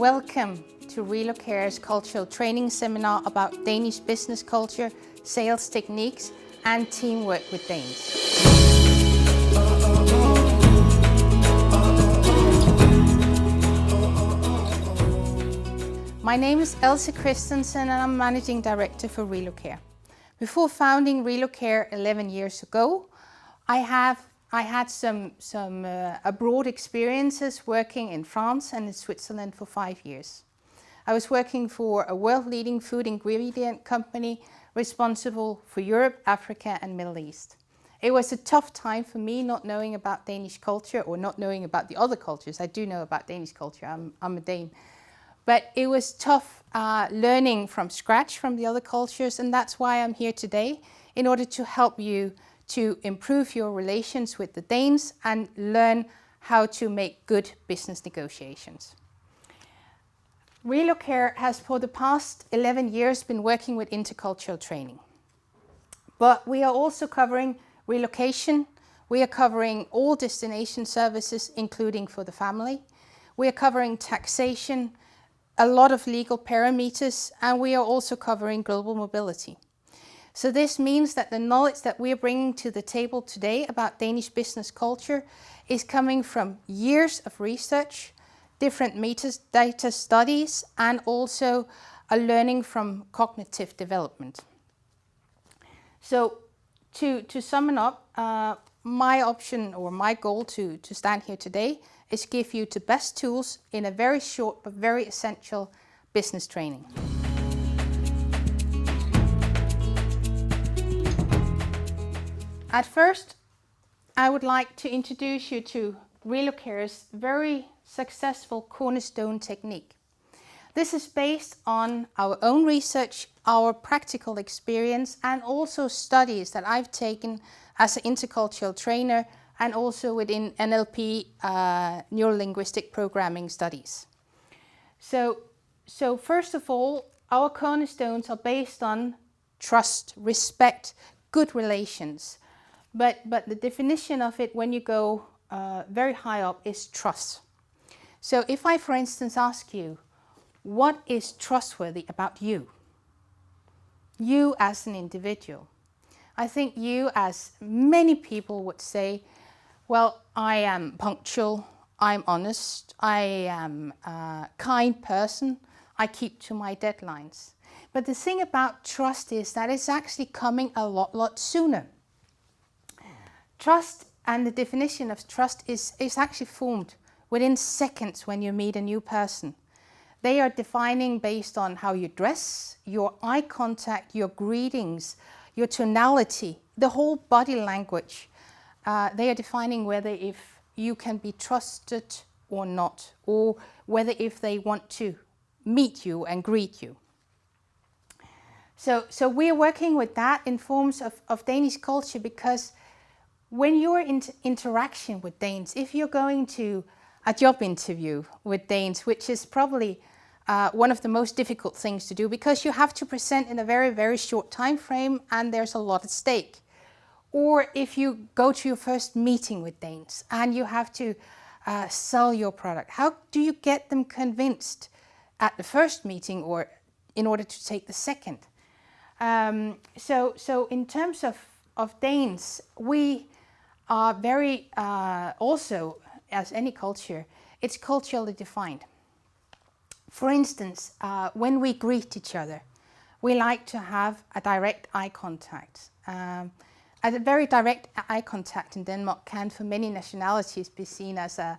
Welcome to Relocare's cultural training seminar about Danish business culture, sales techniques and teamwork with Danes. My name is Else Christensen and I'm Managing Director for Relocare. Before founding Relocare 11 years ago, I had some abroad experiences working in France and in Switzerland for 5 years. I was working for a world-leading food ingredient company responsible for Europe, Africa and Middle East. It was a tough time for me not knowing about Danish culture or not knowing about the other cultures. I do know about Danish culture, I'm a Dane. But it was tough learning from scratch from the other cultures, and that's why I'm here today, in order to help you to improve your relations with the Danes and learn how to make good business negotiations. Relocare has for the past 11 years been working with intercultural training. But we are also covering relocation, we are covering all destination services, including for the family. We are covering taxation, a lot of legal parameters, and we are also covering global mobility. So this means that the knowledge that we are bringing to the table today about Danish business culture is coming from years of research, different data studies, and also a learning from cognitive development. So to sum it up, my option or my goal to stand here today is give you the best tools in a very short but very essential business training. At first, I would like to introduce you to Relocare's very successful cornerstone technique. This is based on our own research, our practical experience, and also studies that I've taken as an intercultural trainer and also within NLP, neuro-linguistic programming studies. So first of all, our cornerstones are based on trust, respect, good relations. But the definition of it when you go very high up is trust. So if I, for instance, ask you, what is trustworthy about you? You as an individual. I think you, as many people would say, well, I am punctual, I'm honest, I am a kind person, I keep to my deadlines. But the thing about trust is that it's actually coming a lot sooner. Trust and the definition of trust is actually formed within seconds when you meet a new person. They are defining based on how you dress, your eye contact, your greetings, your tonality, the whole body language. They are defining whether if you can be trusted or not, or whether if they want to meet you and greet you. So we are working with that in forms of Danish culture, because when you're in interaction with Danes, if you're going to a job interview with Danes, which is probably one of the most difficult things to do, because you have to present in a very short time frame and there's a lot at stake. Or if you go to your first meeting with Danes and you have to sell your product, how do you get them convinced at the first meeting or in order to take the second? So in terms of Danes, we are very, also as any culture, it's culturally defined. For instance, when we greet each other, we like to have a direct eye contact. A very direct eye contact in Denmark can, for many nationalities, be seen as a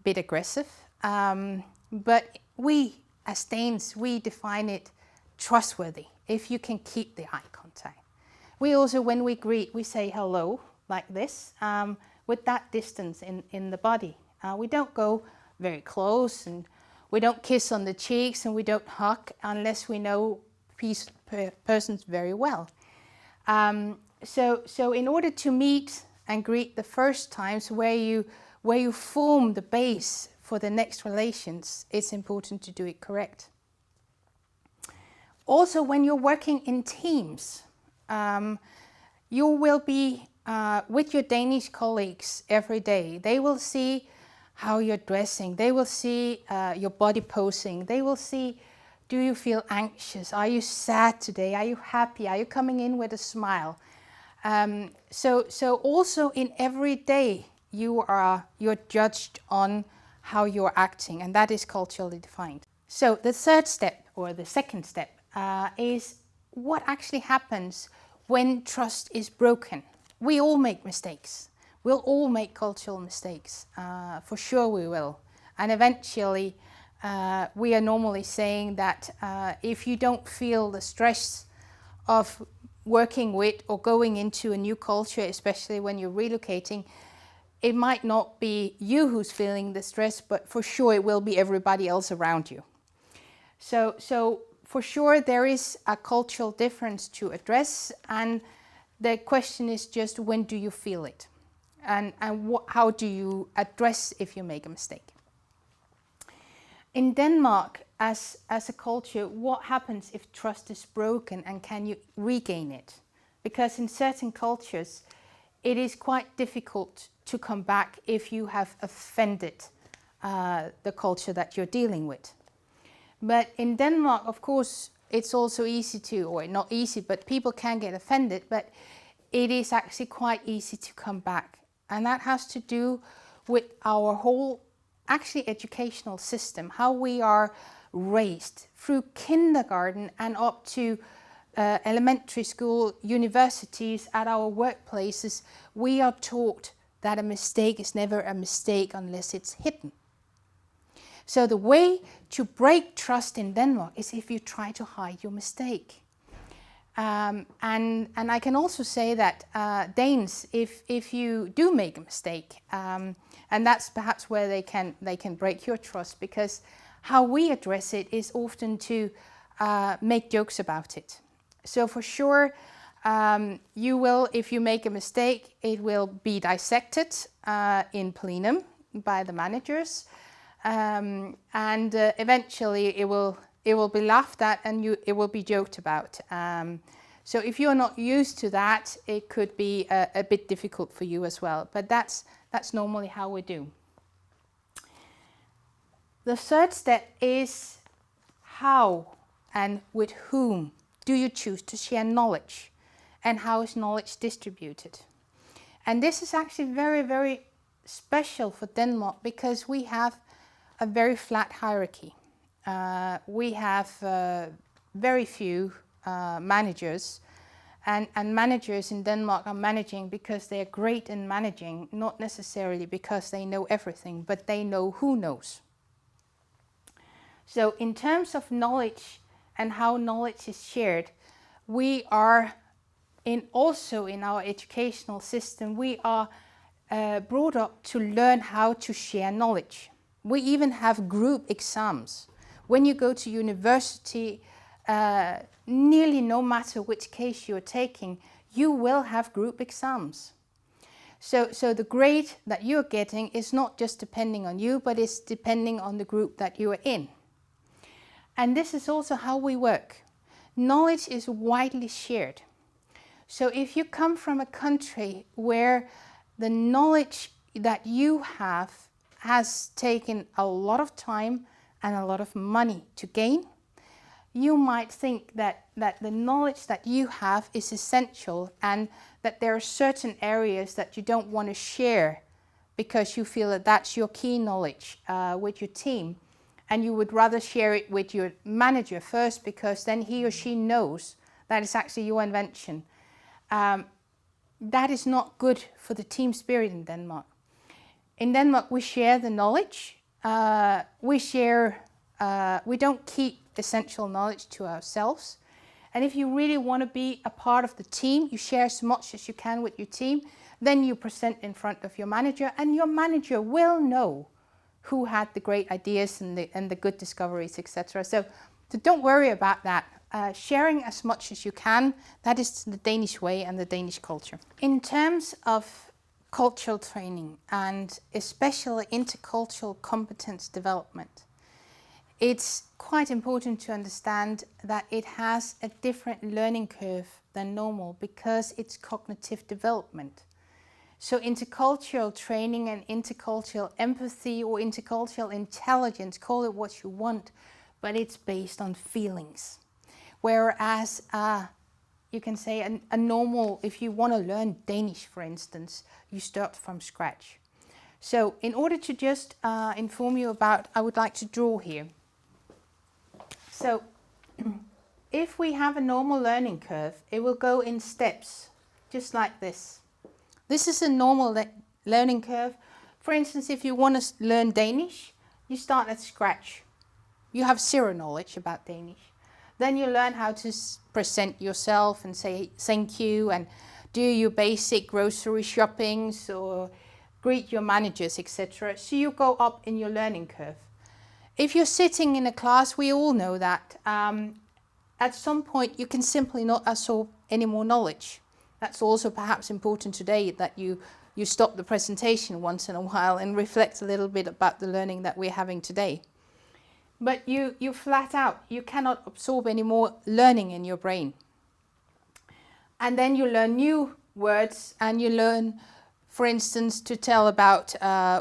bit aggressive. But we, as Danes, we define it trustworthy, if you can keep the eye contact. We also, when we greet, we say hello, like this, with that distance in the body. We don't go very close, and we don't kiss on the cheeks, and we don't hug unless we know persons very well. So in order to meet and greet the first times where you form the base for the next relations, it's important to do it correct. Also, when you're working in teams, you will be with your Danish colleagues every day. They will see how you're dressing. They will see your body posing. They will see, do you feel anxious? Are you sad today? Are you happy? Are you coming in with a smile? So also in every day you're judged on how you're acting, and that is culturally defined. So the third step, or the second step, is what actually happens when trust is broken. We all make mistakes. We'll all make cultural mistakes. For sure we will. And eventually we are normally saying that if you don't feel the stress of working with or going into a new culture, especially when you're relocating, it might not be you who's feeling the stress, but for sure it will be everybody else around you. So for sure there is a cultural difference to address, and the question is just, when do you feel it? And how do you address if you make a mistake? In Denmark, as a culture, what happens if trust is broken, and can you regain it? Because in certain cultures, it is quite difficult to come back if you have offended the culture that you're dealing with. But in Denmark, of course, it's also easy to, or not easy, but people can get offended, but it is actually quite easy to come back. And that has to do with our whole, actually, educational system, how we are raised through kindergarten and up to elementary school, universities, at our workplaces. We are taught that a mistake is never a mistake unless it's hidden. So the way to break trust in Denmark is if you try to hide your mistake. And I can also say that Danes, if you do make a mistake, and that's perhaps where they can break your trust, because how we address it is often to make jokes about it. So for sure, you will, if you make a mistake, it will be dissected in plenum by the managers, and eventually it will be laughed at, and it will be joked about. So if you're not used to that, it could be a bit difficult for you as well. But that's normally how we do. The third step is, how and with whom do you choose to share knowledge, and how is knowledge distributed? And this is actually very, very special for Denmark, because we have a very flat hierarchy. We have very few managers, and managers in Denmark are managing because they are great in managing, not necessarily because they know everything, but they know who knows. So in terms of knowledge and how knowledge is shared, we are also in our educational system, we are brought up to learn how to share knowledge. We even have group exams. When you go to university, nearly no matter which case you're taking, you will have group exams. So the grade that you're getting is not just depending on you, but it's depending on the group that you are in. And this is also how we work. Knowledge is widely shared. So if you come from a country where the knowledge that you have has taken a lot of time and a lot of money to gain, you might think that the knowledge that you have is essential, and that there are certain areas that you don't want to share because you feel that that's your key knowledge with your team, and you would rather share it with your manager first, because then he or she knows that it's actually your invention. That is not good for the team spirit in Denmark. In Denmark, we share the knowledge. We don't keep essential knowledge to ourselves. And if you really want to be a part of the team, you share as much as you can with your team. Then you present in front of your manager, and your manager will know who had the great ideas and the good discoveries, etc. So don't worry about that. Sharing as much as you can, that is the Danish way and the Danish culture. In terms of cultural training, and especially intercultural competence development, it's quite important to understand that it has a different learning curve than normal, because it's cognitive development. So intercultural training and intercultural empathy or intercultural intelligence, call it what you want, but it's based on feelings. Whereas you can say a normal, if you want to learn Danish, for instance, you start from scratch. So in order to just inform you about, I would like to draw here. So if we have a normal learning curve, it will go in steps, just like this. This is a normal learning curve. For instance, if you want to learn Danish, you start at scratch. You have zero knowledge about Danish. Then you learn how to present yourself and say thank you and do your basic grocery shoppings or greet your managers, etc. So you go up in your learning curve. If you're sitting in a class, we all know that at some point you can simply not absorb any more knowledge. That's also perhaps important today, that you stop the presentation once in a while and reflect a little bit about the learning that we're having today. But you flat out, you cannot absorb any more learning in your brain. And then you learn new words and you learn, for instance, to tell about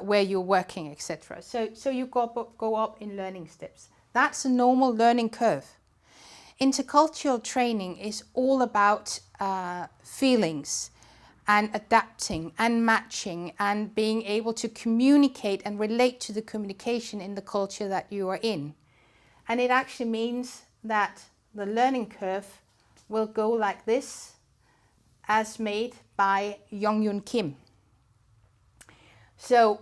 where you're working, etc. So you go up in learning steps. That's a normal learning curve. Intercultural training is all about feelings and adapting and matching and being able to communicate and relate to the communication in the culture that you are in. And it actually means that the learning curve will go like this, as made by Young Kim. So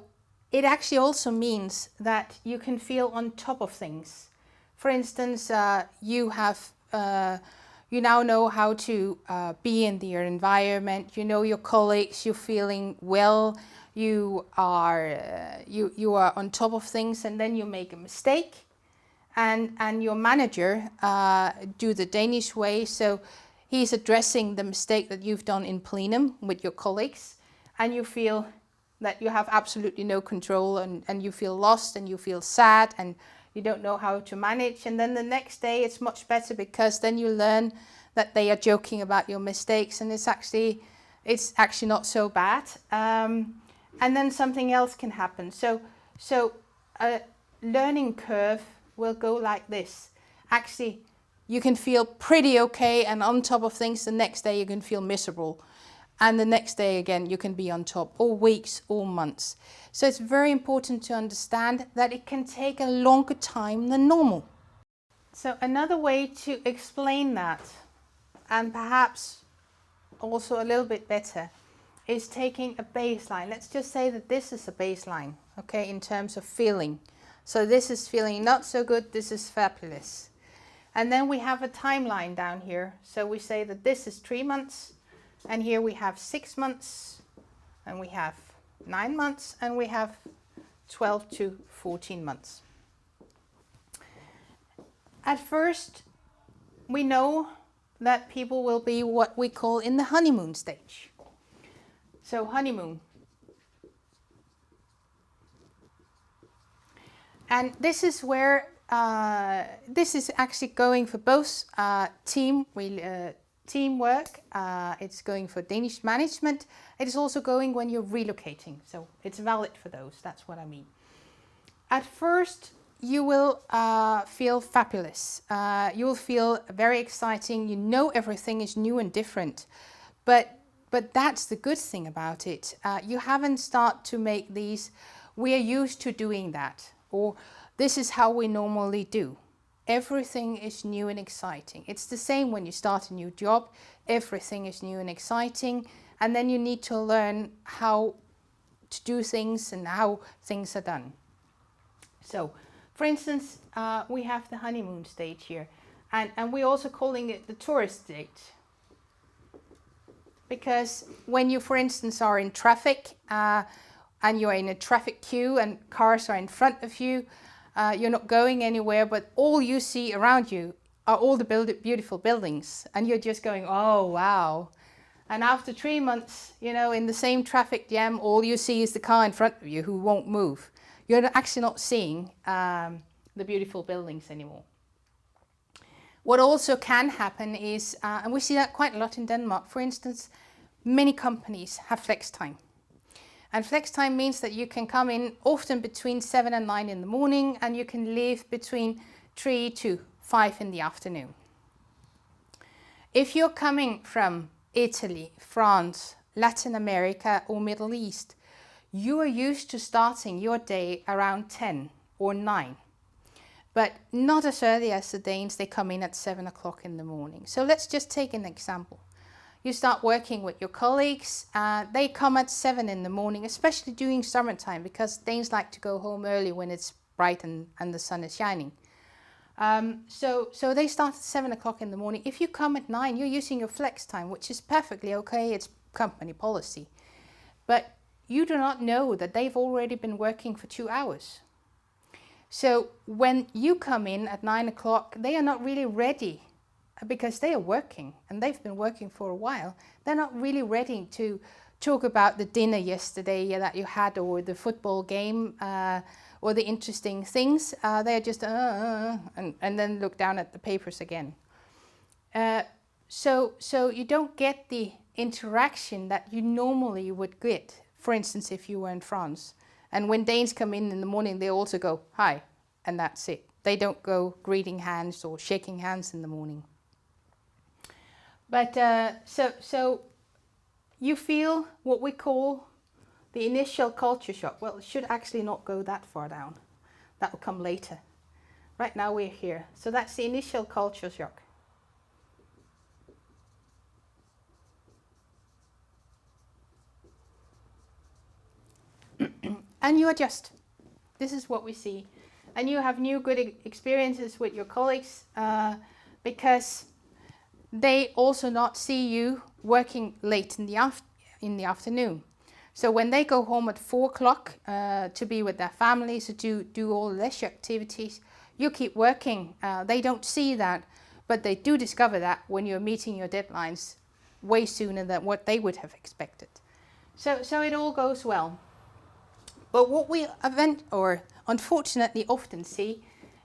it actually also means that you can feel on top of things. For instance, you now know how to be in your environment. You know your colleagues. You're feeling well. You are on top of things, and then you make a mistake, and your manager do the Danish way. So he's addressing the mistake that you've done in plenum with your colleagues, and you feel that you have absolutely no control, and you feel lost and you feel sad and you don't know how to manage. And then the next day it's much better, because then you learn that they are joking about your mistakes and it's actually not so bad. And then something else can happen. So a learning curve will go like this. Actually, you can feel pretty okay and on top of things. The next day you can feel miserable. And the next day again, you can be on top, or weeks or months. So it's very important to understand that it can take a longer time than normal. So another way to explain that, and perhaps also a little bit better, is taking a baseline. Let's just say that this is a baseline, okay, in terms of feeling. So this is feeling not so good, this is fabulous. And then we have a timeline down here. So we say that this is 3 months, and here we have 6 months, and we have 9 months, and we have 12 to 14 months. At first, we know that people will be what we call in the honeymoon stage. So honeymoon. And this is where, this is actually going for both teamwork, it's going for Danish management. It is also going when you're relocating. So it's valid for those, that's what I mean. At first, you will feel fabulous. You will feel very exciting. You know everything is new and different. But that's the good thing about it. You haven't started to make these, we are used to doing that. Or this is how we normally do. Everything is new and exciting. It's the same when you start a new job. Everything is new and exciting. And then you need to learn how to do things and how things are done. So, for instance, we have the honeymoon stage here. And we're also calling it the tourist stage. Because when you, for instance, are in traffic and you're in a traffic queue and cars are in front of you, you're not going anywhere, but all you see around you are all the beautiful buildings. And you're just going, oh, wow. And after 3 months, you know, in the same traffic jam, all you see is the car in front of you who won't move. You're actually not seeing the beautiful buildings anymore. What also can happen is, and we see that quite a lot in Denmark, for instance, many companies have flex time. And flex time means that you can come in often between 7 and 9 in the morning, and you can leave between 3 to 5 in the afternoon. If you're coming from Italy, France, Latin America or Middle East, you are used to starting your day around 10 or 9. But not as early as the Danes, they come in at 7 o'clock in the morning. So let's just take an example. You start working with your colleagues, they come at 7 in the morning, especially during summertime, because Danes like to go home early when it's bright and the sun is shining. So they start at 7 o'clock in the morning. If you come at 9, you're using your flex time, which is perfectly okay, it's company policy. But you do not know that they've already been working for 2 hours. So when you come in at 9 o'clock, they are not really ready because they are working and they've been working for a while. They're not really ready to talk about the dinner yesterday that you had, or the football game, or the interesting things. They're just and then look down at the papers again. So you don't get the interaction that you normally would get. For instance, if you were in France, and when Danes come in the morning, they also go hi, and that's it. They don't go greeting hands or shaking hands in the morning. But so you feel what we call the initial culture shock. Well, it should actually not go that far down. That will come later. Right now we're here. So that's the initial culture shock. And you adjust. This is what we see. And you have new good experiences with your colleagues because they also not see you working late in the afternoon. So when they go home at 4 o'clock to be with their families, to do all leisure activities, you keep working. They don't see that, but they do discover that when you're meeting your deadlines way sooner than what they would have expected. So it all goes well. But what we unfortunately often see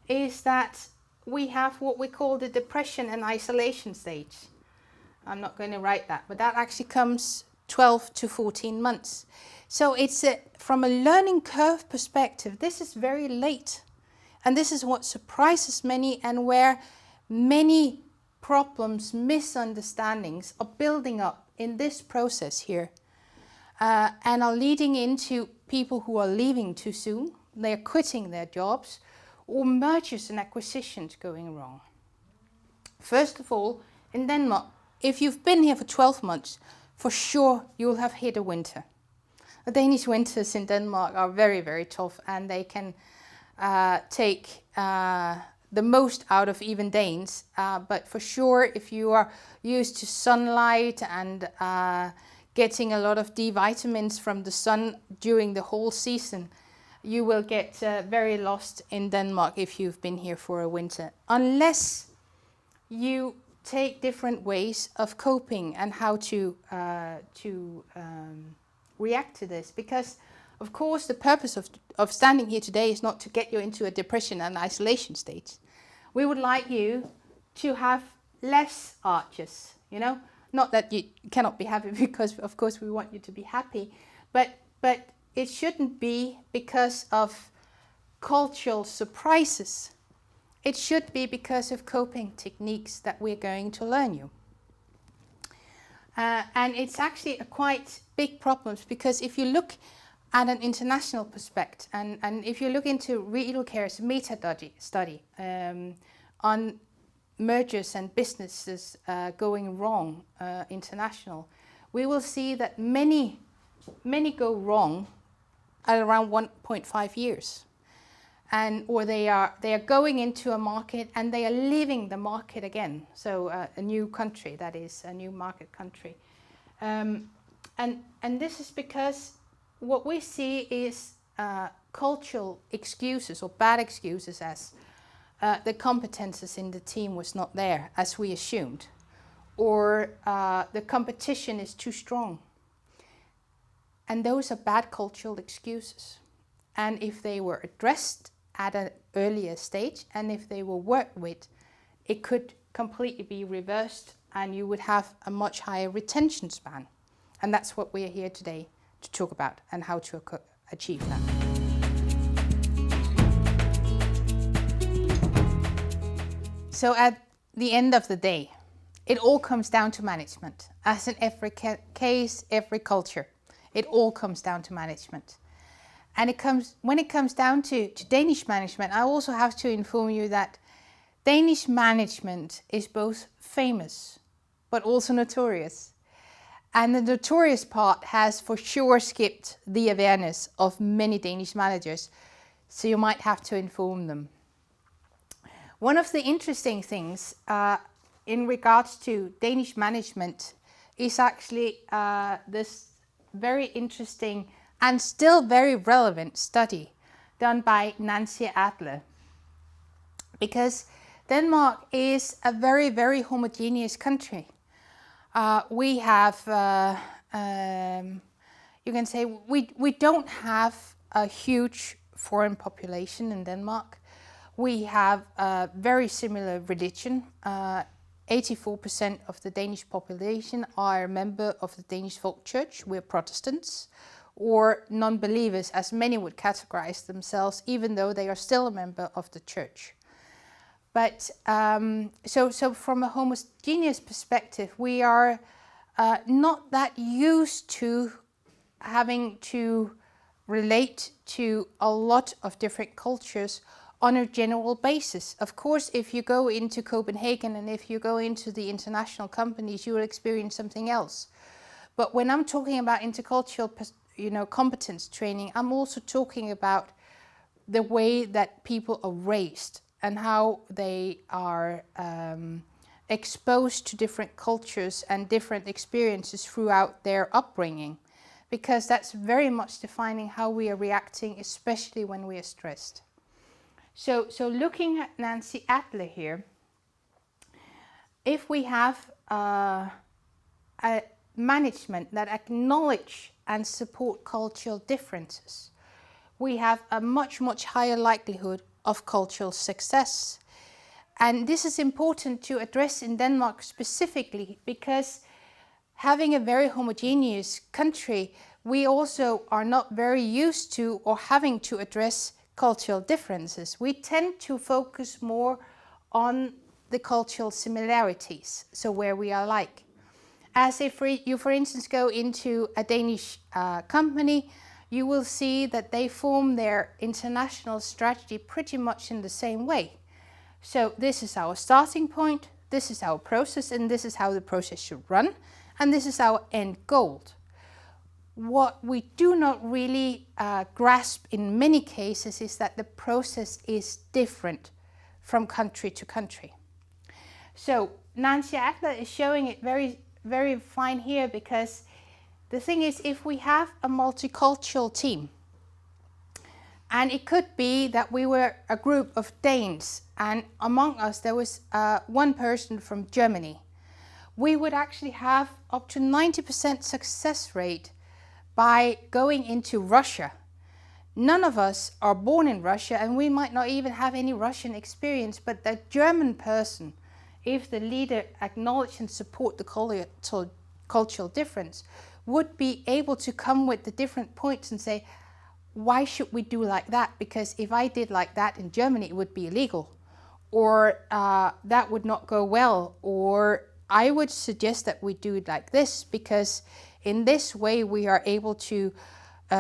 is that we have what we call the depression and isolation stage. I'm not going to write that, but that actually comes 12 to 14 months. So it's from a learning curve perspective, this is very late. And this is what surprises many, and where many problems, misunderstandings are building up in this process here. And are leading into people who are leaving too soon, they're quitting their jobs, or mergers and acquisitions going wrong. First of all, in Denmark, if you've been here for 12 months, for sure you'll have hit a winter. The Danish winters in Denmark are very, very tough, and they can take the most out of even Danes. But for sure, if you are used to sunlight and getting a lot of D vitamins from the sun during the whole season, you will get very lost in Denmark if you've been here for a winter. Unless you take different ways of coping and how to react to this. Because, of course, the purpose of standing here today is not to get you into a depression and isolation state. We would like you to have less arches, you know? Not that you cannot be happy, because of course we want you to be happy, but it shouldn't be because of cultural surprises. It should be because of coping techniques that we're going to learn you. And it's actually a quite big problem, because if you look at an international perspective, and if you look into Relocare's meta-study on mergers and businesses going wrong international, we will see that many go wrong at around 1.5 years, or they are going into a market and they are leaving the market again. So a new country, that is a new market country, and this is because what we see is cultural excuses or bad excuses, as the competences in the team was not there as we assumed, or the competition is too strong. And those are bad cultural excuses. And if they were addressed at an earlier stage, and if they were worked with, it could completely be reversed, and you would have a much higher retention span. And that's what we are here today to talk about and how to achieve that. So at the end of the day, it all comes down to management. As in every case, every culture, it all comes down to management. And when it comes down to Danish management, I also have to inform you that Danish management is both famous, but also notorious. And the notorious part has for sure skipped the awareness of many Danish managers, so you might have to inform them. One of the interesting things in regards to Danish management is actually this very interesting and still very relevant study done by Nancy Adler. Because Denmark is a very, very homogeneous country. We have, you can say, we don't have a huge foreign population in Denmark. We have a very similar religion. 84% of the Danish population are a member of the Danish folk church. We're Protestants, or non-believers, as many would categorize themselves, even though they are still a member of the church. But so from a homogeneous perspective, we are not that used to having to relate to a lot of different cultures on a general basis. Of course, if you go into Copenhagen and if you go into the international companies, you will experience something else. But when I'm talking about intercultural, competence training, I'm also talking about the way that people are raised and how they are exposed to different cultures and different experiences throughout their upbringing, because that's very much defining how we are reacting, especially when we are stressed. So looking at Nancy Adler here, if we have a management that acknowledge and support cultural differences, we have a much, much higher likelihood of cultural success. And this is important to address in Denmark specifically, because having a very homogeneous country, we also are not very used to or having to address cultural differences. We tend to focus more on the cultural similarities, so where we are like. As if you, for instance, go into a Danish company, you will see that they form their international strategy pretty much in the same way. So this is our starting point, this is our process, and this is how the process should run, and this is our end goal. What we do not really grasp in many cases is that the process is different from country to country. So Nancy Adler is showing it very, very fine here, because the thing is, if we have a multicultural team, and it could be that we were a group of Danes, and among us there was one person from Germany, we would actually have up to 90% success rate by going into Russia. None of us are born in Russia, and we might not even have any Russian experience, but the German person, if the leader acknowledged and support the cultural difference, would be able to come with the different points and say, why should we do like that? Because if I did like that in Germany, it would be illegal, or that would not go well, or I would suggest that we do it like this, because in this way we are able to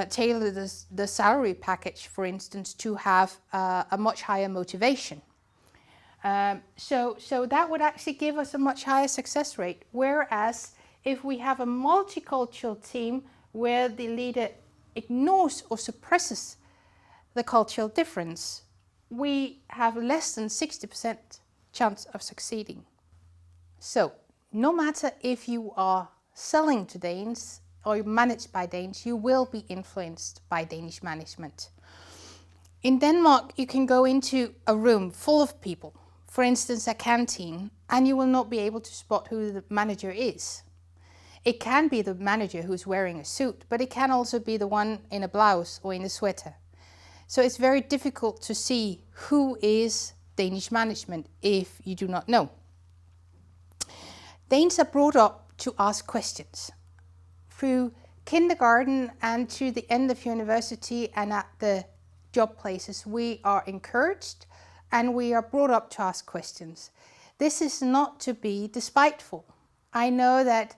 tailor the salary package, for instance, to have a much higher motivation. So that would actually give us a much higher success rate. Whereas if we have a multicultural team where the leader ignores or suppresses the cultural difference, we have less than 60% chance of succeeding. So no matter if you are selling to Danes or managed by Danes, you will be influenced by Danish management. In Denmark, you can go into a room full of people, for instance a canteen, and you will not be able to spot who the manager is. It can be the manager who's wearing a suit, but it can also be the one in a blouse or in a sweater. So it's very difficult to see who is Danish management if you do not know. Danes are brought up to ask questions. Through kindergarten and to the end of university and at the job places, we are encouraged and we are brought up to ask questions. This is not to be despiteful. I know that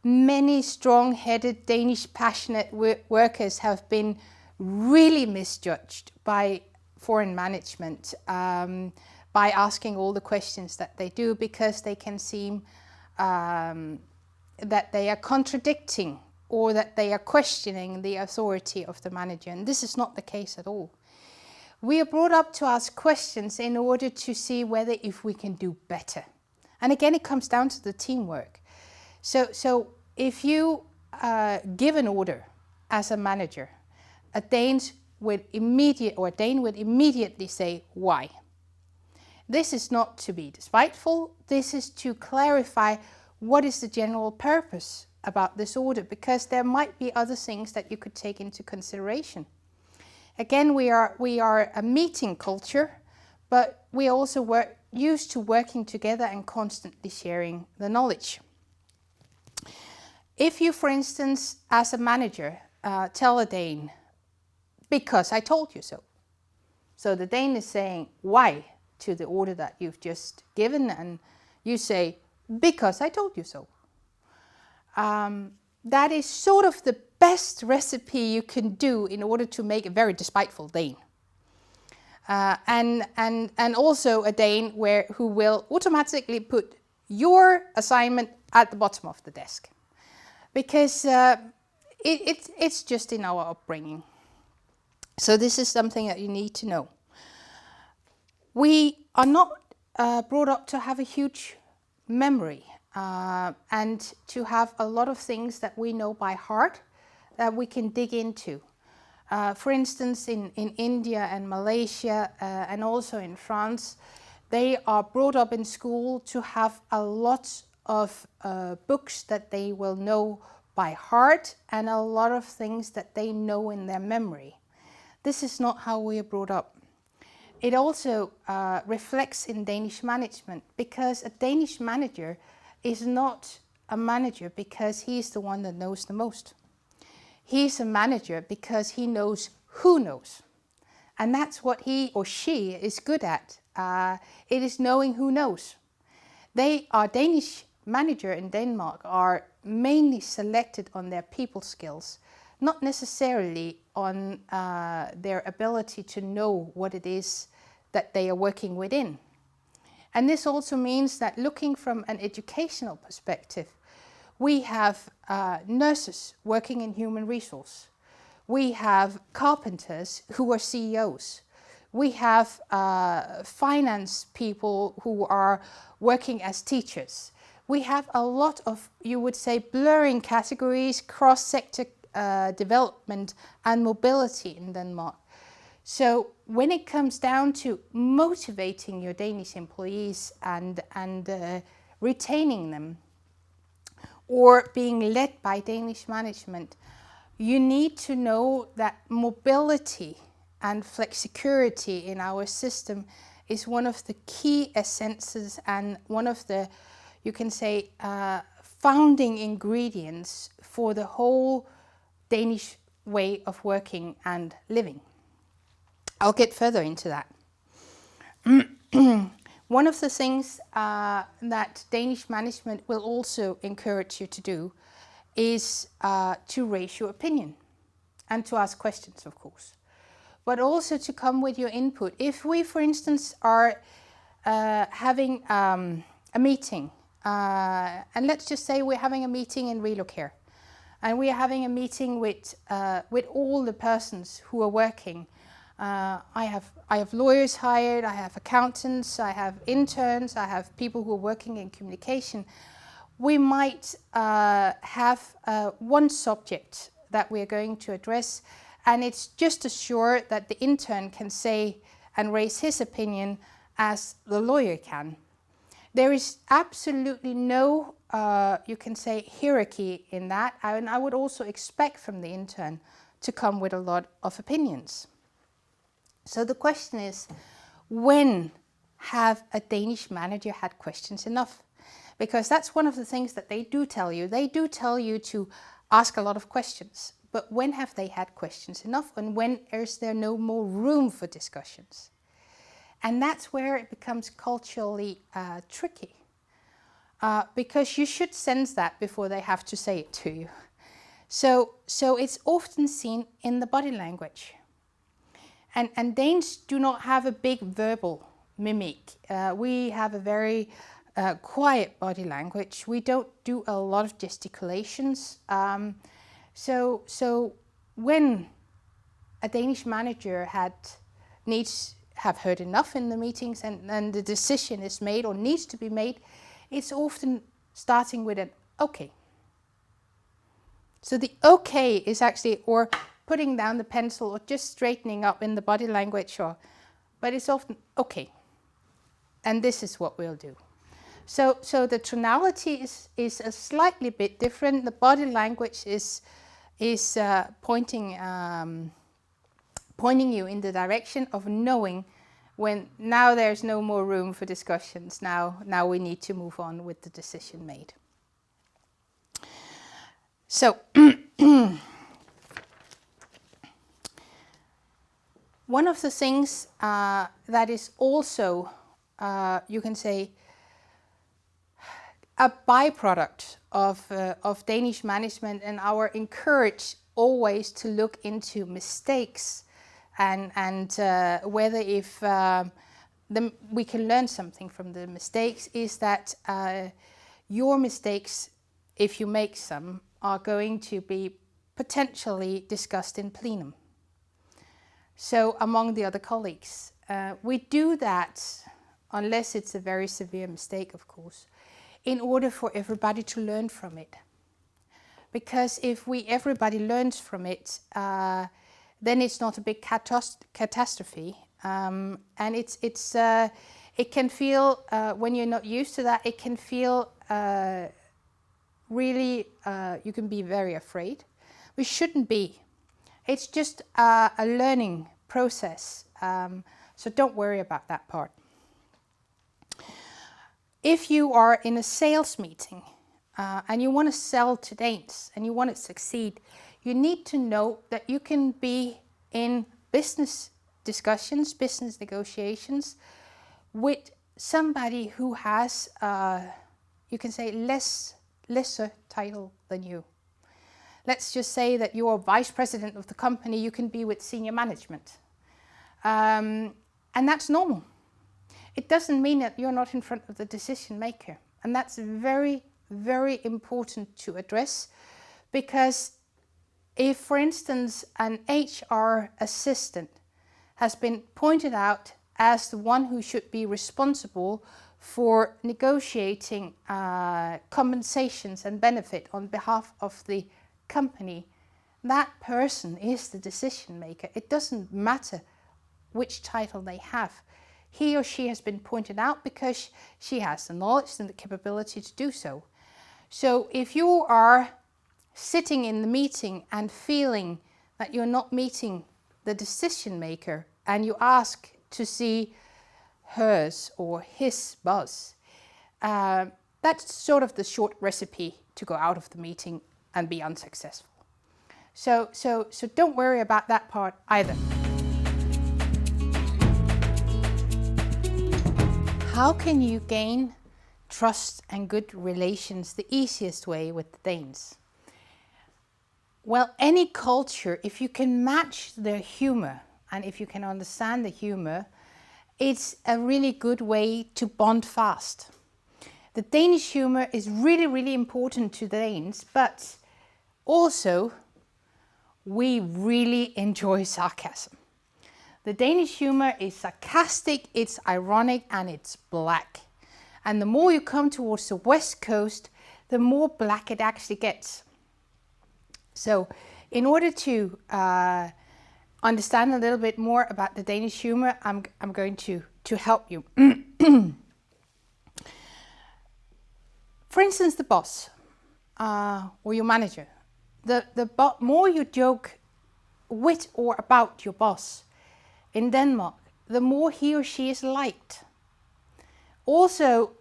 many strong-headed Danish passionate workers have been really misjudged by foreign management by asking all the questions that they do, because they can seem that they are contradicting or that they are questioning the authority of the manager. And this is not the case at all. We are brought up to ask questions in order to see whether if we can do better. And again, it comes down to the teamwork. So if you give an order as a manager, a Dane would immediately say, why? This is not to be despiteful. This is to clarify what is the general purpose about this order, because there might be other things that you could take into consideration. Again, we are a meeting culture, but we also used to working together and constantly sharing the knowledge. If you, for instance, as a manager, tell a Dane, because I told you so. So the Dane is saying why to the order that you've just given, and you say, because I told you so. That is sort of the best recipe you can do in order to make a very despiteful Dane. And also a Dane who will automatically put your assignment at the bottom of the desk. Because it's just in our upbringing. So this is something that you need to know. We are not brought up to have a huge memory and to have a lot of things that we know by heart that we can dig into. For instance, in India and Malaysia and also in France, they are brought up in school to have a lot of books that they will know by heart and a lot of things that they know in their memory. This is not how we are brought up. It also reflects in Danish management, because a Danish manager is not a manager because he's the one that knows the most. He's a manager because he knows who knows. And that's what he or she is good at. It is knowing who knows. Danish manager in Denmark are mainly selected on their people skills, not necessarily on their ability to know what it is that they are working within. And this also means that looking from an educational perspective, we have nurses working in human resource. We have carpenters who are CEOs. We have finance people who are working as teachers. We have a lot of, you would say, blurring categories, cross-sector development and mobility in Denmark. So when it comes down to motivating your Danish employees and retaining them, or being led by Danish management, you need to know that mobility and flexicurity in our system is one of the key essences and one of the, you can say, founding ingredients for the whole Danish way of working and living. I'll get further into that. One of the things that Danish management will also encourage you to do is to raise your opinion and to ask questions, of course, but also to come with your input. If we, for instance, are having a meeting, and let's just say we're having a meeting in Relocare, and we are having a meeting with all the persons who are working. I have lawyers hired, I have accountants, I have interns, I have people who are working in communication. We might have one subject that we are going to address, and it's just as sure that the intern can say and raise his opinion as the lawyer can. There is absolutely no, you can say, hierarchy in that, and I would also expect from the intern to come with a lot of opinions. So the question is, when have a Danish manager had questions enough? Because that's one of the things that they do tell you. They do tell you to ask a lot of questions. But when have they had questions enough, and when is there no more room for discussions? And that's where it becomes culturally tricky, because you should sense that before they have to say it to you. So it's often seen in the body language. And Danes do not have a big verbal mimic. We have a very quiet body language. We don't do a lot of gesticulations. So when a Danish manager have heard enough in the meetings, and the decision is made or needs to be made, it's often starting with an okay. So the okay is actually, or putting down the pencil, or just straightening up in the body language, but it's often okay. And this is what we'll do. So the tonality is a slightly bit different. The body language is pointing you in the direction of knowing when now there's no more room for discussions. Now we need to move on with the decision made. So one of the things that is also, you can say, a byproduct of Danish management, and our encourage always to look into mistakes and whether if we can learn something from the mistakes, is that your mistakes, if you make some, are going to be potentially discussed in plenum. So among the other colleagues, we do that, unless it's a very severe mistake, of course, in order for everybody to learn from it. Because if everybody learns from it, then it's not a big catastrophe, and it can feel when you're not used to that, it can feel really you can be very afraid. We shouldn't be. It's just a learning process, so don't worry about that part. If you are in a sales meeting and you want to sell to Danes and you want to succeed, you need to know that you can be in business discussions, business negotiations with somebody who has, you can say, lesser title than you. Let's just say that you are vice president of the company, you can be with senior management. And that's normal. It doesn't mean that you're not in front of the decision maker. And that's very, very important to address, because if, for instance, an HR assistant has been pointed out as the one who should be responsible for negotiating compensations and benefit on behalf of the company, that person is the decision maker. It doesn't matter which title they have. He or she has been pointed out because she has the knowledge and the capability to do so. So if you are sitting in the meeting and feeling that you're not meeting the decision maker, and you ask to see hers or his boss, that's sort of the short recipe to go out of the meeting and be unsuccessful. So don't worry about that part either. How can you gain trust and good relations the easiest way with the Danes? Well, any culture, if you can match their humor and if you can understand the humor, it's a really good way to bond fast. The Danish humor is really, really important to the Danes, but also we really enjoy sarcasm. The Danish humor is sarcastic, it's ironic, and it's black. And the more you come towards the west coast, the more black it actually gets. So in order to understand a little bit more about the Danish humor, I'm going to help you. For instance, the boss or your manager. The more you joke with or about your boss in Denmark, the more he or she is liked. Also,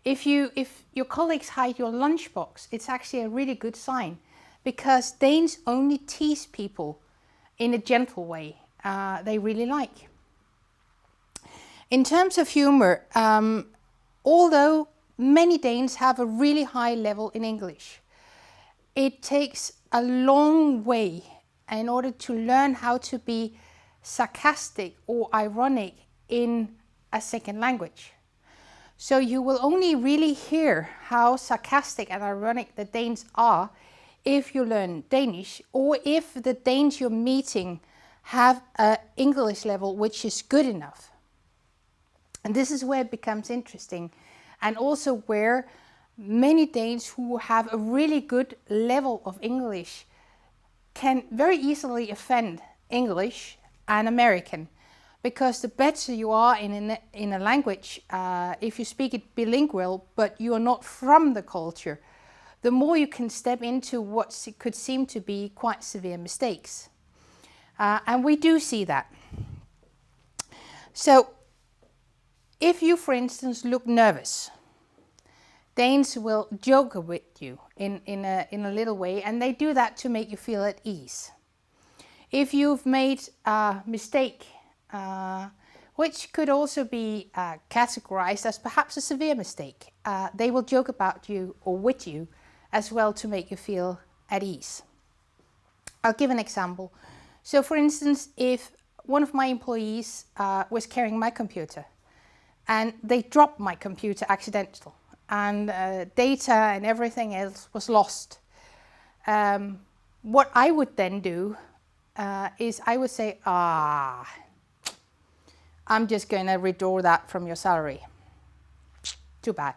if your colleagues hide your lunchbox, it's actually a really good sign because Danes only tease people in a gentle way they really like. In terms of humor, although many Danes have a really high level in English, it takes a long way in order to learn how to be sarcastic or ironic in a second language. So you will only really hear how sarcastic and ironic the Danes are if you learn Danish, or if the Danes you're meeting have an English level which is good enough. And this is where it becomes interesting, and also where many Danes who have a really good level of English can very easily offend English and American, because the better you are in a language, if you speak it bilingual but you are not from the culture, the more you can step into what could seem to be quite severe mistakes. And we do see that. So if you, for instance, look nervous, Danes will joke with you in a little way, and they do that to make you feel at ease. If you've made a mistake, which could also be categorized as perhaps a severe mistake, they will joke about you or with you as well to make you feel at ease. I'll give an example. So for instance, if one of my employees was carrying my computer and they dropped my computer accidentally, and data and everything else was lost, what I would then do is I would say, I'm just going to withdraw that from your salary. Too bad.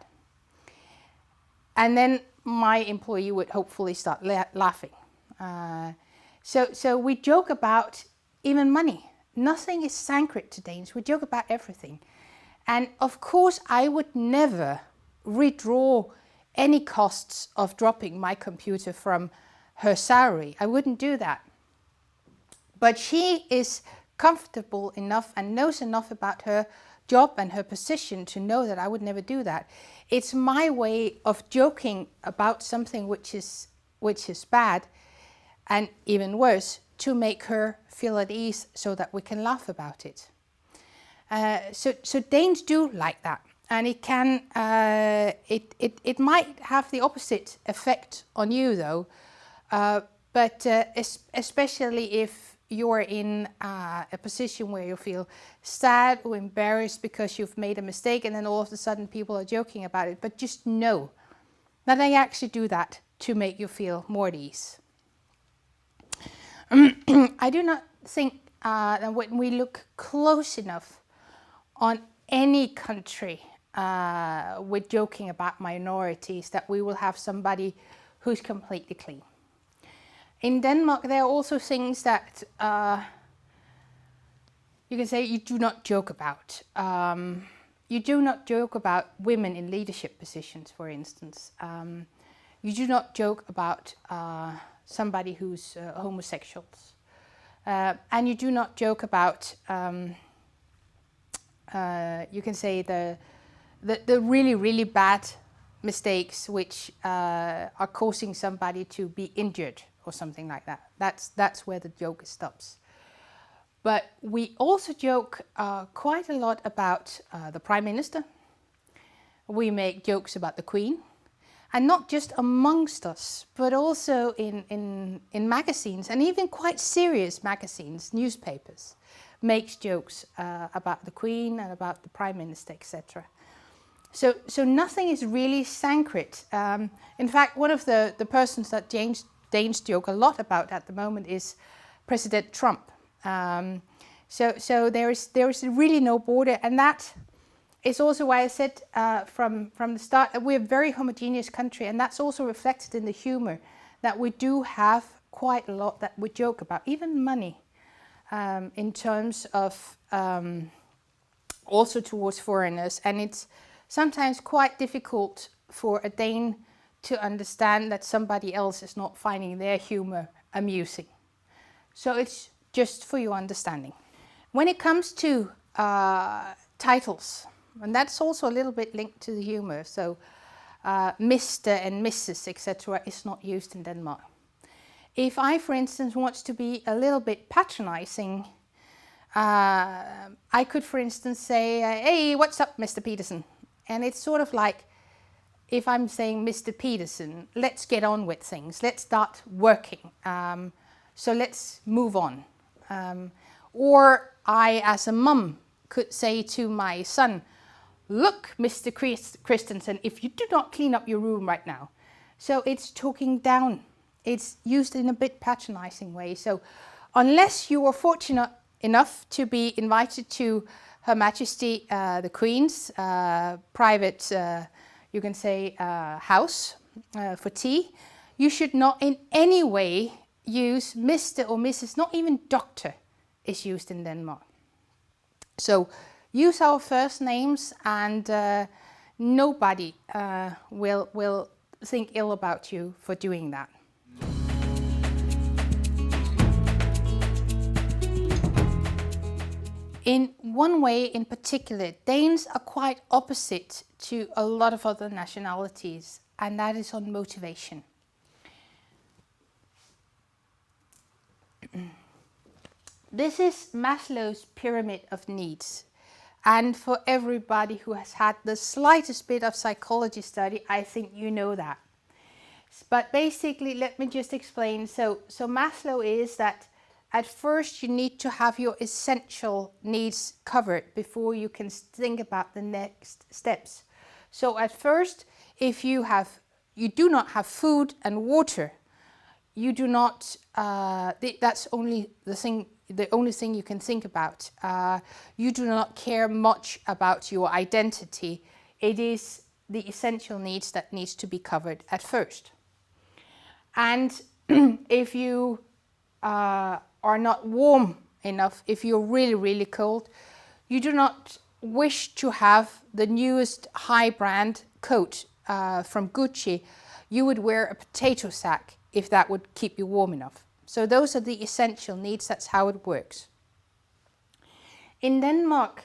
And then my employee would hopefully start laughing. So we joke about even money. Nothing is sacred to Danes. We joke about everything. And of course, I would never withdraw any costs of dropping my computer from her salary. I wouldn't do that. But she is comfortable enough and knows enough about her job and her position to know that I would never do that. It's my way of joking about something which is bad, and even worse, to make her feel at ease so that we can laugh about it. So Danes do like that, and it can it might have the opposite effect on you though, but especially if you're in a position where you feel sad or embarrassed because you've made a mistake, and then all of a sudden people are joking about it. But just know that I actually do that to make you feel more at ease. I do not think that when we look close enough on any country with joking about minorities, that we will have somebody who's completely clean. In Denmark, there are also things that you can say you do not joke about. You do not joke about women in leadership positions, for instance. You do not joke about somebody who's homosexuals. And you do not joke about, you can say, the really, really bad mistakes which are causing somebody to be injured or something like that. That's where the joke stops. But we also joke quite a lot about the Prime Minister. We make jokes about the Queen. And not just amongst us, but also in magazines, and even quite serious magazines, newspapers, makes jokes about the Queen and about the Prime Minister, etc. So nothing is really sacred. In fact, one of the persons that Danes joke a lot about at the moment is President Trump. So there is really no border, and that is also why I said from the start that we're a very homogeneous country, and that's also reflected in the humor, that we do have quite a lot that we joke about, even money, in terms of also towards foreigners. And it's sometimes quite difficult for a Dane to understand that somebody else is not finding their humor amusing. So it's just for your understanding. When it comes to titles, and that's also a little bit linked to the humor, so Mr. and Mrs. etc. is not used in Denmark. If I, for instance, wants to be a little bit patronizing, I could, for instance, say, hey, what's up, Mr. Peterson? And it's sort of like, if I'm saying, Mr. Peterson, let's get on with things. Let's start working. So let's move on. Or I, as a mum, could say to my son, look, Mr. Christensen, if you do not clean up your room right now. So it's talking down. It's used in a bit patronizing way. So unless you are fortunate enough to be invited to Her Majesty the Queen's private, you can say, house for tea, you should not in any way use Mr. or Mrs., not even doctor is used in Denmark. So use our first names, and nobody will think ill about you for doing that. In one way in particular, Danes are quite opposite to a lot of other nationalities, and that is on motivation. This is Maslow's pyramid of needs. And for everybody who has had the slightest bit of psychology study, I think you know that. But basically, let me just explain. So Maslow is that at first you need to have your essential needs covered before you can think about the next steps. So at first, if you do not have food and water, you do not, that's only the only thing you can think about. You do not care much about your identity. It is the essential needs that needs to be covered at first. And if you are not warm enough, if you're really, really cold, you do not wish to have the newest high brand coat from Gucci. You would wear a potato sack if that would keep you warm enough. So those are the essential needs. That's how it works. In Denmark,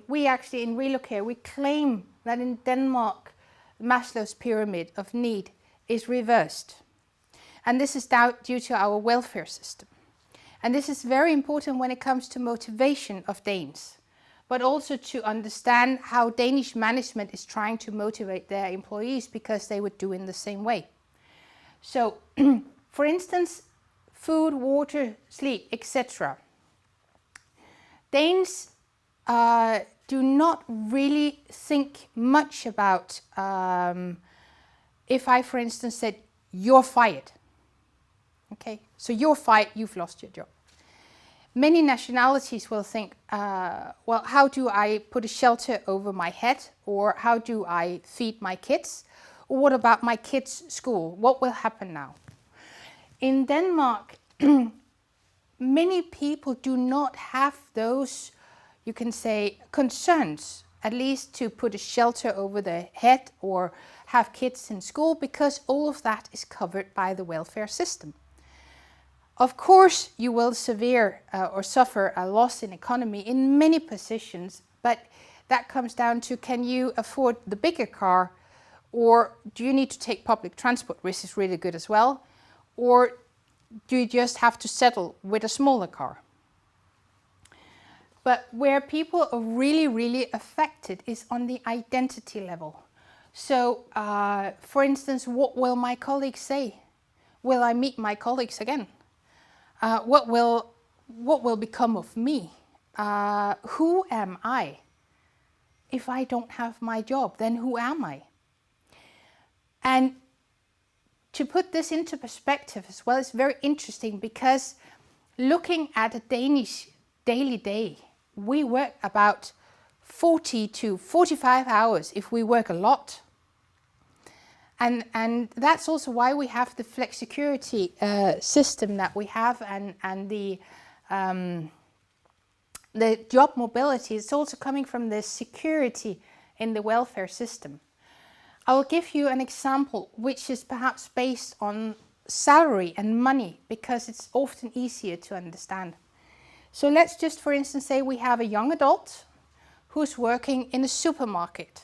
we actually in Relocare, we claim that in Denmark, Maslow's pyramid of need is reversed. And this is due to our welfare system. And this is very important when it comes to motivation of Danes, but also to understand how Danish management is trying to motivate their employees, because they would do in the same way. So, for instance, food, water, sleep, etc. Danes do not really think much about, if I, for instance, said, you're fired. Okay, so you're fired, you've lost your job. Many nationalities will think, well, how do I put a shelter over my head? Or how do I feed my kids? Or what about my kids' school? What will happen now? In Denmark, many people do not have those, you can say, concerns, at least to put a shelter over their head or have kids in school, because all of that is covered by the welfare system. Of course, you will suffer a loss in economy in many positions, but that comes down to, can you afford the bigger car, or do you need to take public transport, which is really good as well, or do you just have to settle with a smaller car? But where people are really, really affected is on the identity level. So, for instance, what will my colleagues say? Will I meet my colleagues again? What will become of me? Who am I? If I don't have my job, then who am I? And to put this into perspective as well is very interesting, because looking at a Danish daily day, we work about 40 to 45 hours if we work a lot. And that's also why we have the flexicurity system that we have, and the job mobility. It's also coming from the security in the welfare system. I will give you an example which is perhaps based on salary and money, because it's often easier to understand. So let's just, for instance, say we have a young adult who's working in a supermarket.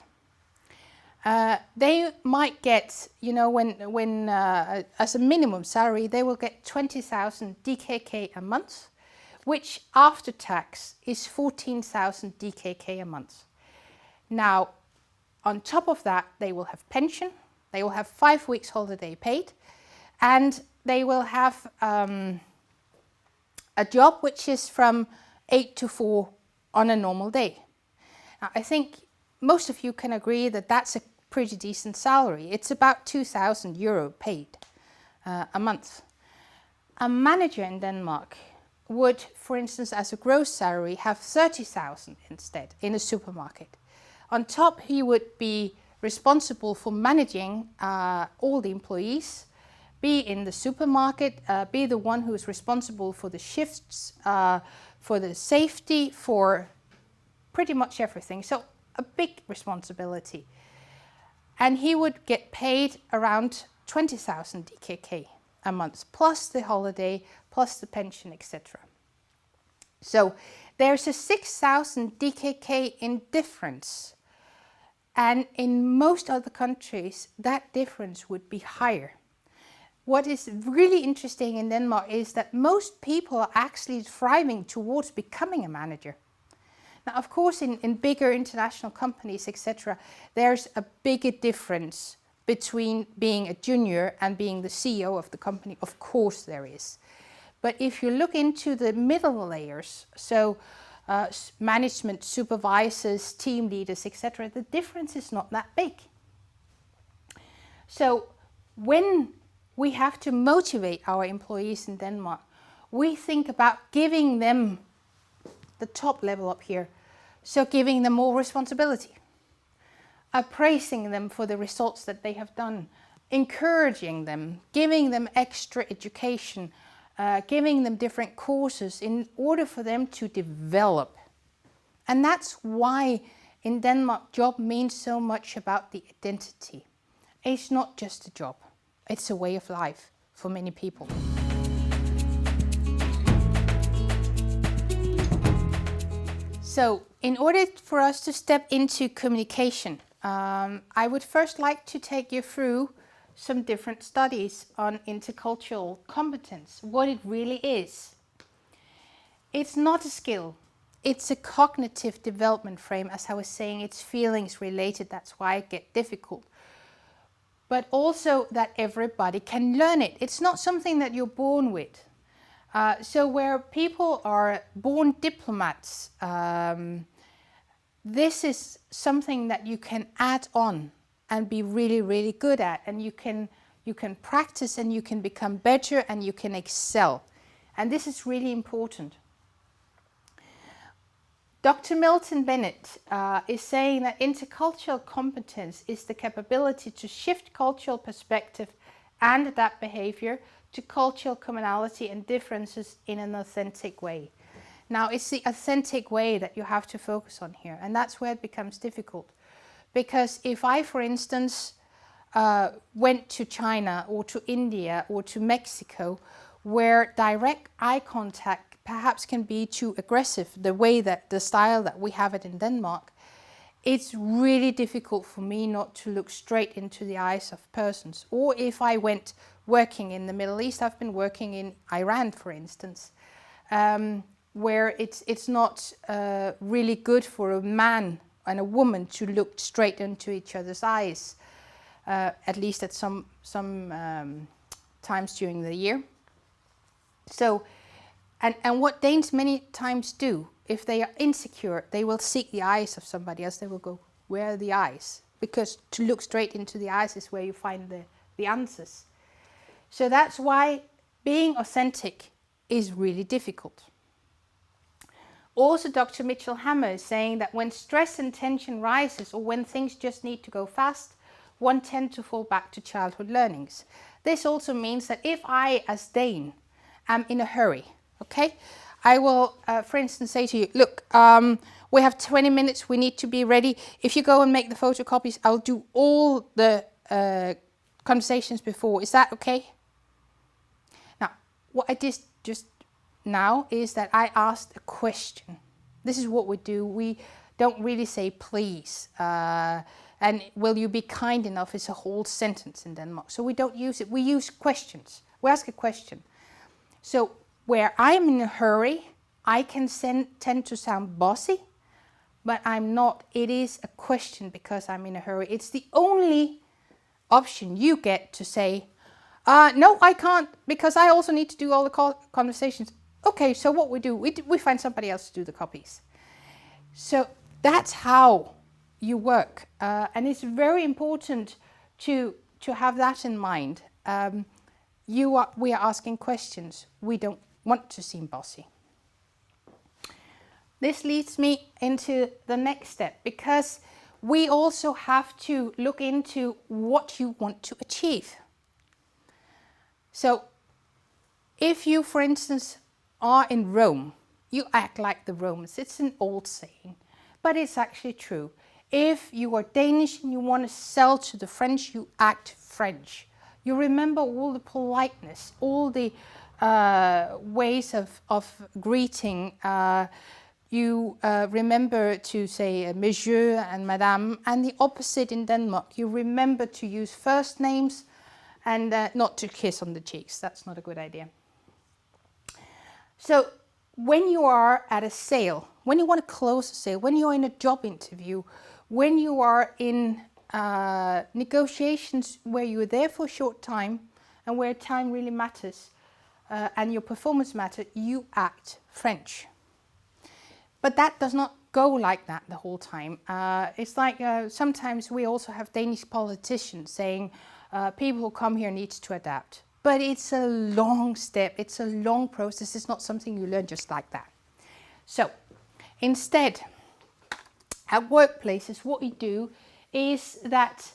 They might get, you know, when as a minimum salary, they will get 20,000 DKK a month, which after tax is 14,000 DKK a month. Now, on top of that, they will have pension, they will have 5 weeks holiday paid, and they will have a job which is from 8 to 4 on a normal day. Now, I think most of you can agree that that's a pretty decent salary. It's about 2,000 euro paid a month. A manager in Denmark would, for instance, as a gross salary, have 30,000 instead in a supermarket. On top, he would be responsible for managing all the employees, be in the supermarket, be the one who is responsible for the shifts, for the safety, for pretty much everything. So a big responsibility. And he would get paid around 20,000 DKK a month, plus the holiday, plus the pension, etc. So there's a 6,000 DKK in difference. And in most other countries, that difference would be higher. What is really interesting in Denmark is that most people are actually thriving towards becoming a manager. Now, of course, in bigger international companies, etc., there's a bigger difference between being a junior and being the CEO of the company. Of course there is. But if you look into the middle layers, so management, supervisors, team leaders, etc., the difference is not that big. So when we have to motivate our employees in Denmark, we think about giving them the top level up here, so giving them more responsibility, appraising them for the results that they have done, encouraging them, giving them extra education, giving them different courses in order for them to develop. And that's why in Denmark job means so much about the identity. It's not just a job, it's a way of life for many people. So in order for us to step into communication, I would first like to take you through some different studies on intercultural competence, what it really is. It's not a skill, it's a cognitive development frame. As I was saying, it's feelings related, that's why it gets difficult. But also that everybody can learn it. It's not something that you're born with. So where people are born diplomats, this is something that you can add on and be really, really good at. And you can practice and you can become better and you can excel. And this is really important. Dr. Milton Bennett is saying that intercultural competence is the capability to shift cultural perspective and adapt behavior to cultural commonality and differences in an authentic way. Now, it's the authentic way that you have to focus on here, and that's where it becomes difficult. Because if I, for instance, went to China or to India or to Mexico, where direct eye contact perhaps can be too aggressive, the style that we have it in Denmark, it's really difficult for me not to look straight into the eyes of persons. Or if I went working in the Middle East, I've been working in Iran, for instance, where it's not really good for a man and a woman to look straight into each other's eyes, at least at some times during the year. So, and what Danes many times do, if they are insecure, they will seek the eyes of somebody else. They will go, where are the eyes? Because to look straight into the eyes is where you find the answers. So that's why being authentic is really difficult. Also, Dr. Mitchell Hammer is saying that when stress and tension rises or when things just need to go fast, one tends to fall back to childhood learnings. This also means that if I, as Dane, am in a hurry, okay, I will, for instance, say to you, look, we have 20 minutes, we need to be ready. If you go and make the photocopies, I'll do all the conversations before. Is that okay? Now, what I did just now is that I asked a question. This is what we do. We don't really say please. And will you be kind enough is a whole sentence in Denmark. So we don't use it. We use questions. We ask a question. So where I'm in a hurry, I can tend to sound bossy, but I'm not. It is a question because I'm in a hurry. It's the only option you get to say, no, I can't, because I also need to do all the conversations. Okay, so what we do, we find somebody else to do the copies. So that's how you work. And it's very important to have that in mind. We are asking questions. We don't want to seem bossy. This leads me into the next step, because we also have to look into what you want to achieve. So if you, for instance, are in Rome, you act like the Romans. It's an old saying, but it's actually true. If you are Danish and you want to sell to the French, you act French. You remember all the politeness, all the ways of greeting. You remember to say monsieur and madame, and the opposite in Denmark. You remember to use first names and not to kiss on the cheeks. That's not a good idea. So when you are at a sale, when you want to close a sale, when you're in a job interview, when you are in negotiations where you're there for a short time and where time really matters and your performance matters, you act French. But that does not go like that the whole time. It's like sometimes we also have Danish politicians saying people who come here need to adapt. But it's a long step, it's a long process, it's not something you learn just like that. So instead, at workplaces, what we do is that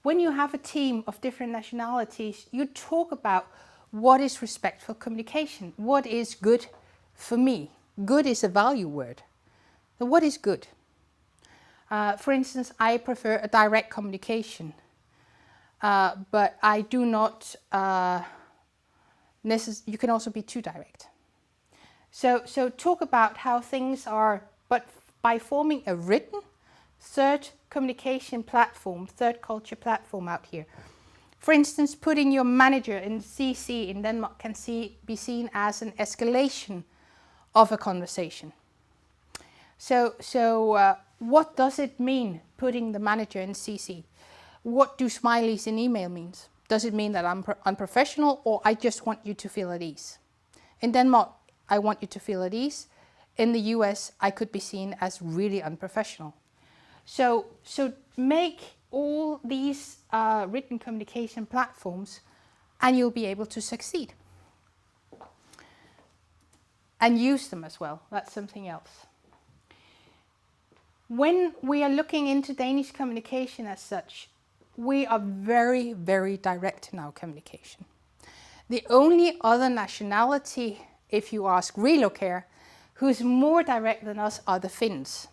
when you have a team of different nationalities, you talk about what is respectful communication, what is good for me. Good is a value word. So what is good? For instance, I prefer a direct communication, but I do not you can also be too direct. So talk about how things are, but by forming a written third communication platform, third culture platform out here. For instance, putting your manager in CC in Denmark can be seen as an escalation of a conversation. So what does it mean, putting the manager in CC? What do smileys in email mean? Does it mean that I'm unprofessional, or I just want you to feel at ease? In Denmark, I want you to feel at ease. In the US, I could be seen as really unprofessional. So make all these written communication platforms and you'll be able to succeed. And use them as well. That's something else. When we are looking into Danish communication as such, we are very, very direct in our communication. The only other nationality, if you ask Relocare, who's more direct than us are the Finns.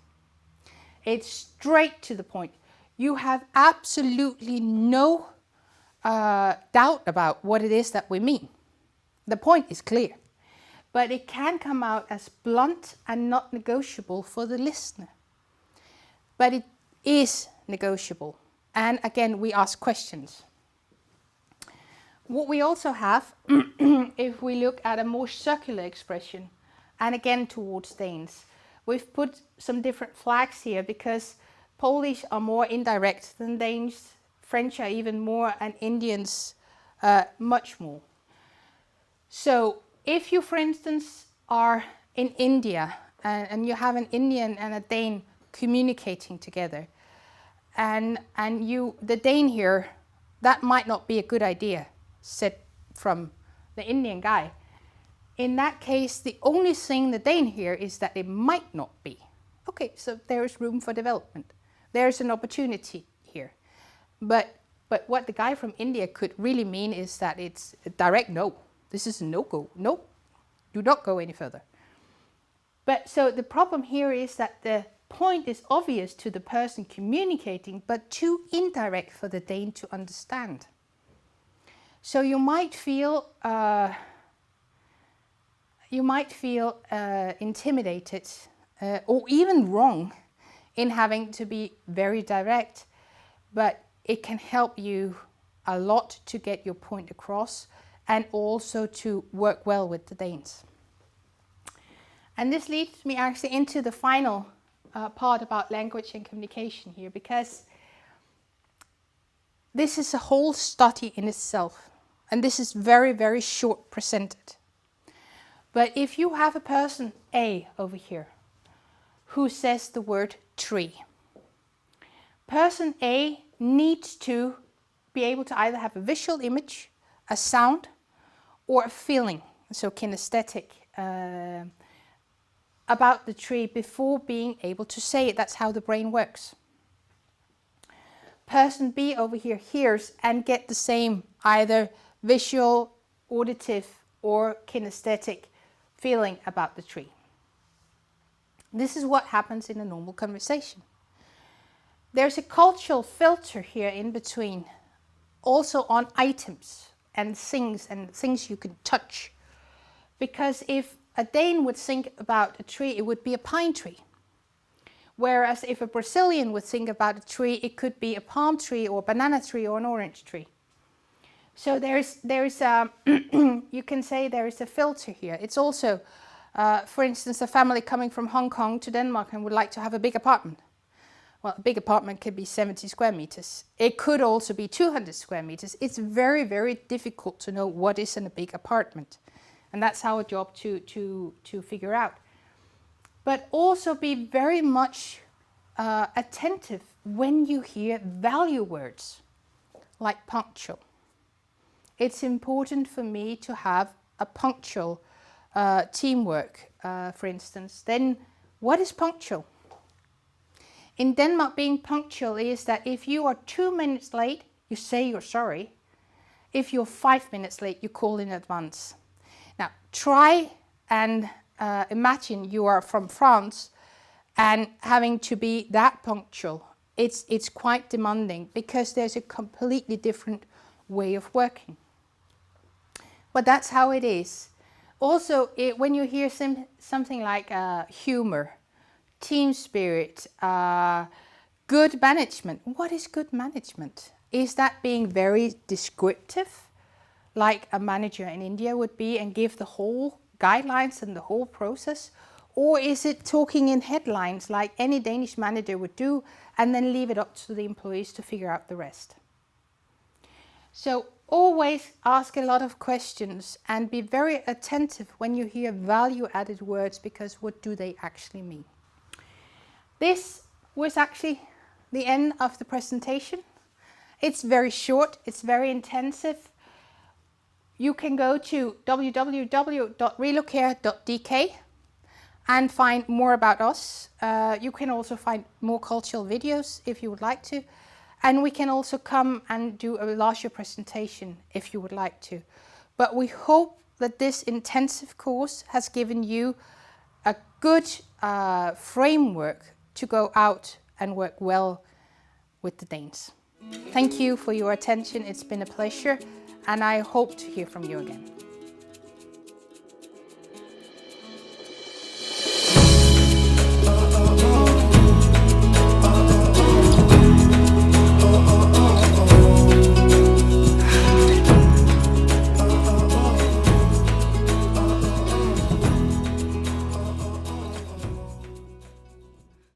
It's straight to the point. You have absolutely no doubt about what it is that we mean. The point is clear, but it can come out as blunt and not negotiable for the listener. But it is negotiable. And again, we ask questions. What we also have, if we look at a more circular expression, and again towards Danes, we've put some different flags here because Polish are more indirect than Danes, French are even more, and Indians much more. So if you, for instance, are in India and you have an Indian and a Dane communicating together, and the Dane here, that might not be a good idea, said from the Indian guy. In that case, the only thing the Dane hear is that it might not be. Okay, so there is room for development. There's an opportunity here. But what the guy from India could really mean is that it's a direct no. This is a no-go. No, do not go any further. But so the problem here is that the point is obvious to the person communicating, but too indirect for the Dane to understand. So you might feel intimidated or even wrong in having to be very direct. but it can help you a lot to get your point across and also to work well with the Danes. And this leads me actually into the final part about language and communication here, because this is a whole study in itself, and this is very, very short presented. But if you have a person A over here who says the word tree, person A needs to be able to either have a visual image, a sound, or a feeling, so kinesthetic, about the tree before being able to say it. That's how the brain works. Person B over here hears and get the same either visual, auditive, or kinesthetic feeling about the tree. This is what happens in a normal conversation. There's a cultural filter here in between, also on items and things you can touch. Because if a Dane would think about a tree, it would be a pine tree. Whereas if a Brazilian would think about a tree, it could be a palm tree or a banana tree or an orange tree. So there's you can say there is a filter here. It's also, for instance, a family coming from Hong Kong to Denmark and would like to have a big apartment. Well, a big apartment could be 70 square meters. It could also be 200 square meters. It's very, very difficult to know what is in a big apartment. And that's our job to figure out. But also be very much attentive when you hear value words like punctual. It's important for me to have a punctual teamwork, for instance. Then what is punctual? In Denmark, being punctual is that if you are 2 minutes late, you say you're sorry. If you're 5 minutes late, you call in advance. Now, try and imagine you are from France and having to be that punctual. It's quite demanding because there's a completely different way of working. But that's how it is. Also, when you hear something like humor, team spirit, good management. What is good management? Is that being very descriptive, like a manager in India would be and give the whole guidelines and the whole process? Or is it talking in headlines like any Danish manager would do and then leave it up to the employees to figure out the rest? So always ask a lot of questions and be very attentive when you hear value-added words, because what do they actually mean? This was actually the end of the presentation. It's very short, it's very intensive. You can go to www.relocare.dk and find more about us. You can also find more cultural videos if you would like to. And we can also come and do a larger presentation if you would like to. But we hope that this intensive course has given you a good framework to go out and work well with the Danes. Thank you for your attention. It's been a pleasure, and I hope to hear from you again.